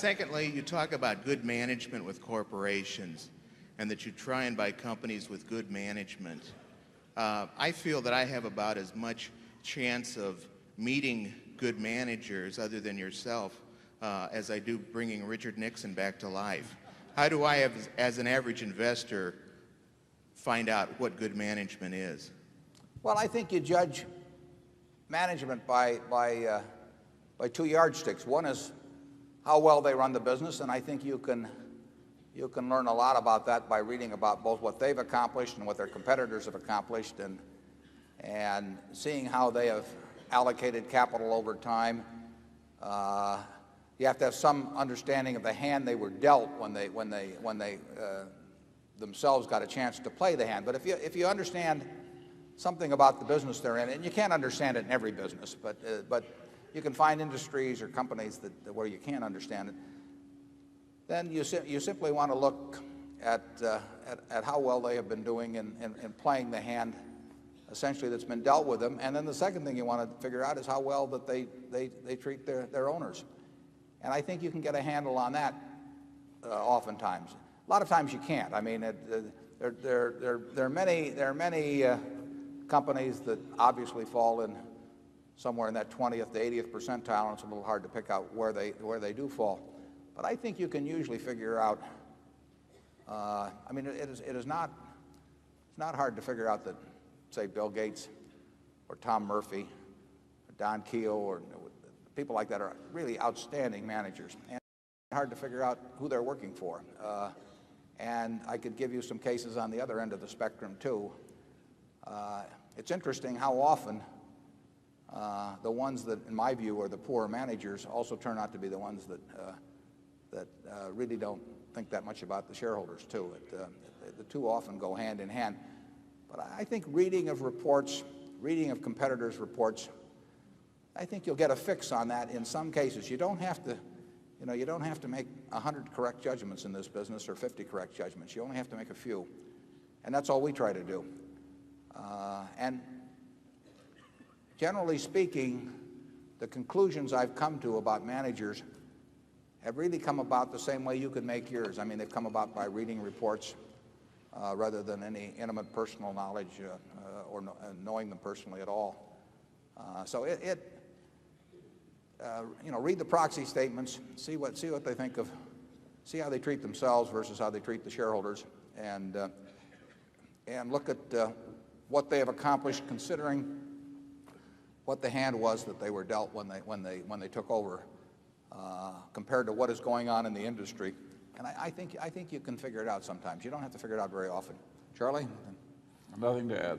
Secondly, you talk about good management with corporations and that you try and buy companies with good management. I feel that I have about as much chance of meeting good managers other than yourself as I do bringing Richard Nixon back to life. How do I, as an average investor, find out what good management is? Well, I think you judge management by two yardsticks. One is how well they run the business, and I think you can learn a lot about that by reading about both what they've accomplished and what their competitors have accomplished, and seeing how they have allocated capital over time. You have to have some understanding of the hand they were dealt when they themselves got a chance to play the hand. But if you understand something about the business they're in, and you can't understand it in every business, but you can find industries or companies where you can't understand it, then you simply want to look at how well they have been doing in playing the hand essentially that's been dealt with them. And then the second thing you want to figure out is how well that they treat their owners. And I think you can get a handle on that oftentimes. A lot of times you can't. I mean, there are many companies that obviously fall in somewhere in that 20th to 80th percentile, and it's a little hard to pick out where they do fall. But I think you can usually figure out. I mean, it's not hard to figure out that, say, Bill Gates or Tom Murphy or Don Keogh or people like that are really outstanding managers, and it's hard to figure out who they're working for. And I could give you some cases on the other end of the spectrum too. It's interesting how often the ones that, in my view, are the poor managers also turn out to be the ones that really don't think that much about the shareholders too. The two often go hand in hand. But I think reading of reports, reading of competitors' reports, I think you'll get a fix on that in some cases. You don't have to make 100 correct judgments in this business or 50 correct judgments. You only have to make a few. And that's all we try to do. And generally speaking, the conclusions I've come to about managers have really come about the same way you could make yours. I mean, they've come about by reading reports rather than any intimate personal knowledge or knowing them personally at all. So read the proxy statements, see what they think of, see how they treat themselves versus how they treat the shareholders, and look at what they have accomplished considering what the hand was that they were dealt when they took over, compared to what is going on in the industry. And I think you can figure it out sometimes. You don't have to figure it out very often. Charlie? Nothing to add.